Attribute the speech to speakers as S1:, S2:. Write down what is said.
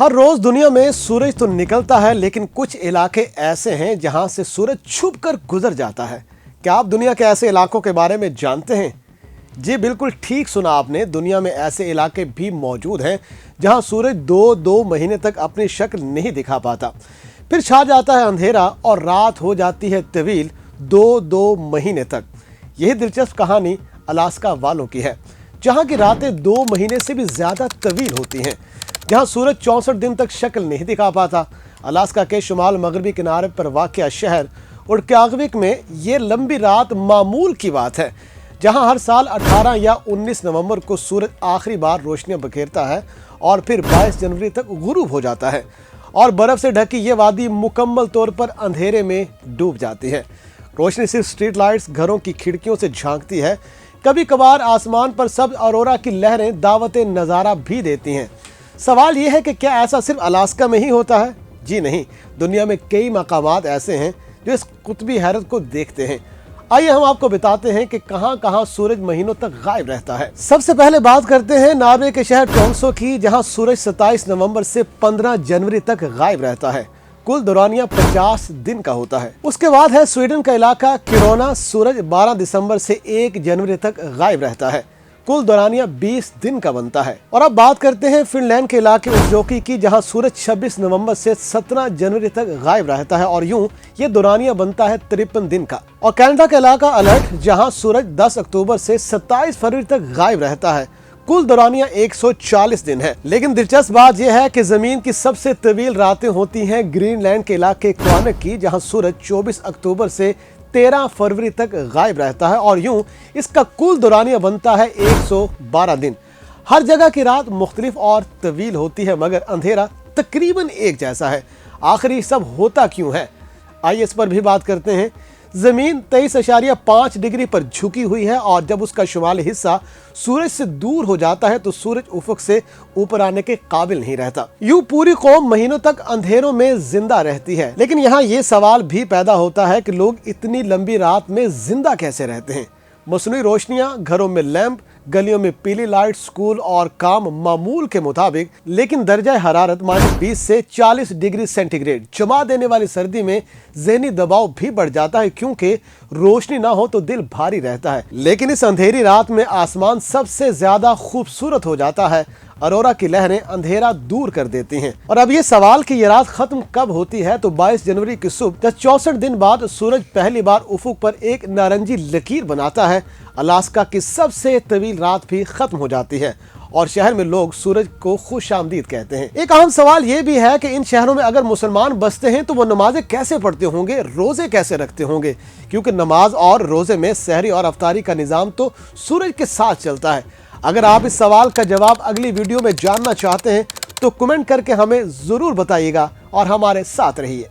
S1: हर रोज दुनिया में सूरज तो निकलता है, लेकिन कुछ इलाके ऐसे हैं जहां से सूरज छुपकर गुजर जाता है। क्या आप दुनिया के ऐसे इलाकों के बारे में जानते हैं? जी बिल्कुल ठीक सुना आपने। दुनिया में ऐसे इलाके भी मौजूद हैं जहां सूरज दो महीने तक अपनी शक्ल नहीं दिखा पाता। फिर छा जाता है अंधेरा और रात हो जाती है तवील दो महीने तक। यही दिलचस्प कहानी अलास्का वालों की है, जहां की रातें 2 महीने से भी ज्यादा तवील होती हैं, जहां सूरज 64 दिन तक शक्ल नहीं दिखा पाता। अलास्का के शुमाल मगरबी किनारे पर वाक़या शहर उडक्यागविक में ये लंबी रात मामूल की बात है, जहां हर साल 18 या 19 नवंबर को सूरज आखिरी बार रोशनियां बखेरता है और फिर 22 जनवरी तक गुरूब हो जाता है और बर्फ से ढकी ये वादी मुकम्मल तौर पर अंधेरे में डूब जाती है। रोशनी सिर्फ स्ट्रीट लाइट्स, घरों की खिड़कियों से झांकती है। कभी कभार आसमान पर सब्ज औरोरा की लहरें दावते नज़ारा भी देती हैं। सवाल यह है कि क्या ऐसा सिर्फ अलास्का में ही होता है? जी नहीं, दुनिया में कई मकामात ऐसे हैं जो इस कुतबी हैरत को देखते हैं। आइए हम आपको बताते हैं कि कहां कहां सूरज महीनों तक गायब रहता है। सबसे पहले बात करते हैं नॉर्वे के शहर ट्रोम्सो की, जहां सूरज 27 नवंबर से 15 जनवरी तक गायब रहता है। कुल दौरानिया 50 दिन का होता है। उसके बाद है स्वीडन का इलाका किरोना। सूरज 12 दिसंबर से 1 जनवरी तक गायब रहता है। कुल दौरानिया 20 दिन का बनता है। और अब बात करते हैं फिनलैंड के इलाके उज्जोकी की, जहां सूरज 26 नवंबर से 17 जनवरी तक गायब रहता है और यूं ये दौरानिया बनता है 53 दिन का। और कनाडा का इलाका अलर्ट, जहां सूरज 10 अक्टूबर से 27 फरवरी तक गायब रहता है। कुल दौरानिया 140 दिन है। लेकिन दिलचस्प बात यह है कि जमीन की सबसे तवील रातें होती हैं ग्रीनलैंड के इलाके क्वानक की, जहां सूरज 24 अक्टूबर से 13 फरवरी तक गायब रहता है और यूं इसका कुल दौरानिया बनता है 112 दिन। हर जगह की रात मुख्तलिफ और तवील होती है, मगर अंधेरा तकरीबन एक जैसा है। आखिर ये सब होता क्यों है? आइए इस पर भी बात करते हैं। जमीन 23.5 डिग्री पर झुकी हुई है और जब उसका शुमाली हिस्सा सूरज से दूर हो जाता है तो सूरज उफक से ऊपर आने के काबिल नहीं रहता। यूं पूरी कौम महीनों तक अंधेरों में जिंदा रहती है। लेकिन यहाँ ये सवाल भी पैदा होता है कि लोग इतनी लंबी रात में जिंदा कैसे रहते हैं? मसनूई रोशनियां, घरों में लैंप, गलियों में पीली लाइट, स्कूल और काम मामूल के मुताबिक, लेकिन दर्जा हरारत -20 से 40 डिग्री सेंटीग्रेड जमा देने वाली सर्दी में ज़हनी दबाव भी बढ़ जाता है, क्योंकि रोशनी ना हो तो दिल भारी रहता है। लेकिन इस अंधेरी रात में आसमान सबसे ज्यादा खूबसूरत हो जाता है। अरोरा की लहरें अंधेरा दूर कर देती हैं। और अब ये सवाल कि ये रात खत्म कब होती है, तो 22 जनवरी की सुबह जब 64 दिन बाद सूरज पहली बार उफुक पर एक नारंगी लकीर बनाता है, अलास्का की सबसे तवील रात भी खत्म हो जाती है और शहर में लोग सूरज को खुशामदीद कहते हैं। एक अहम सवाल ये भी है कि इन शहरों में अगर मुसलमान बसते हैं तो वो नमाजें कैसे पढ़ते होंगे, रोजे कैसे रखते होंगे, क्योंकि नमाज और रोजे में सहरी और अफ्तारी का निज़ाम तो सूरज के साथ चलता है। अगर आप इस सवाल का जवाब अगली वीडियो में जानना चाहते हैं तो कमेंट करके हमें ज़रूर बताइएगा और हमारे साथ रहिए।